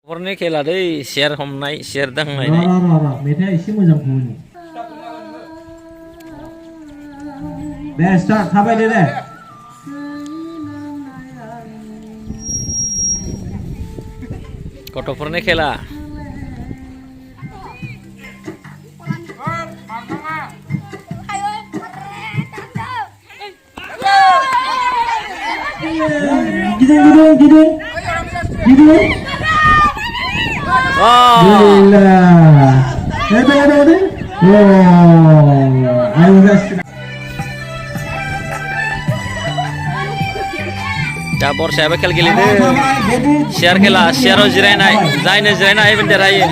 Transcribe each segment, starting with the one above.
हरनि खेला दै सेर हमनाय सेर दांनाय मेथाइआ एसे मोजां बुनि दे स्टार्ट थाबायदो दे गथ'फोरनि खेला गिदिं gila ada ayo guys Cabur siapa kel gili deh share kela share jirai zaine jirai nai bender aye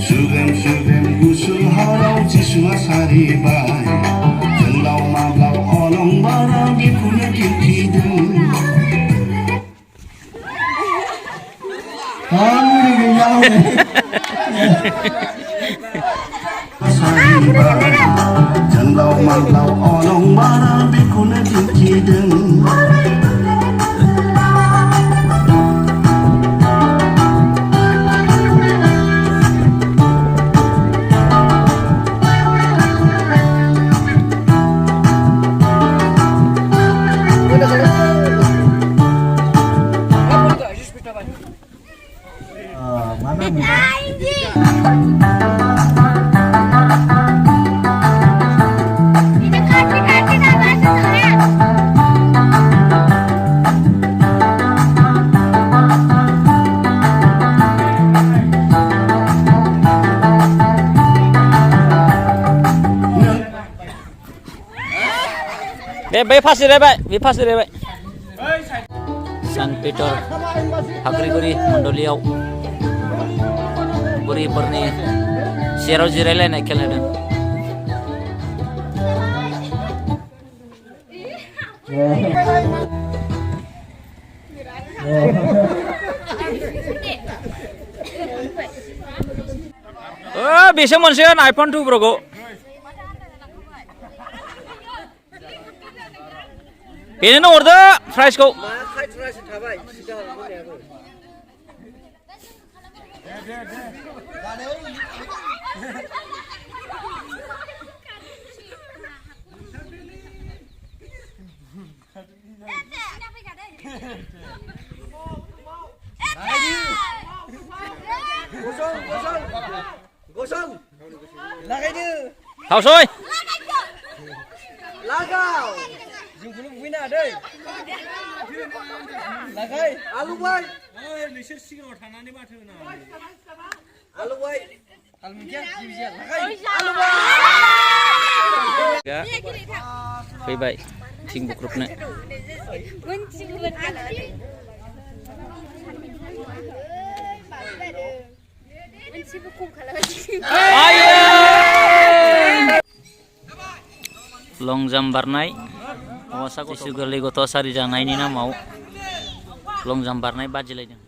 Sugem gusul harau jisua sari bai Jelau mablau olong barang punya kikideng Sari bai Jelau mablau olong barang punya kikideng Be pasti deh, Bay. San Peter Hagriguri Mondoliau Buri Berni Sierra Jirele naik kelihatan. Oh, bisa mensian iPhone 2 bro. Ini nomor dah, price kau. Gosong. Lagai dia. Tahu soy. Lagau. Belum wina deh. Lagai. Alu boy. नोंसोर सिगाङाव थानानै माथो होना Alu boy. Almikian, Jibian. Lagai. Alu Faibai, sing bukrupna. Ayo. Long jump barnai. Awasa ko sugarli goto sari janai ni na mau. Long jump barnai bajilai jang.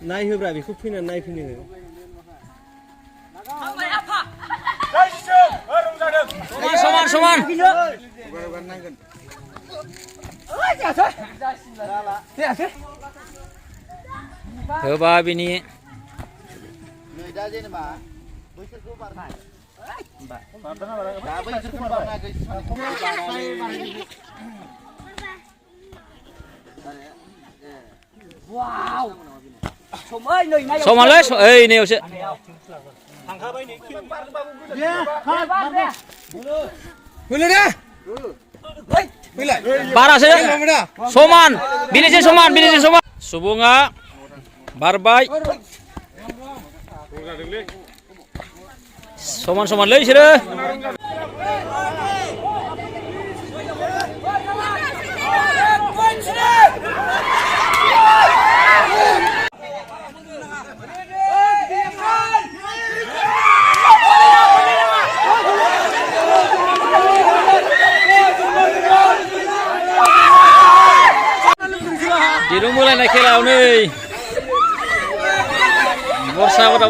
Naik hebra, biku fina naik fina. Soman. Coba bini. Wow. Somalnya. Somalnya, ini usah. Parah saja. Soman, bini Soman. Subunga, Barbai. Soman lagi sih. दिरुं बोलायनाय खेलायाव नै बरसा गदा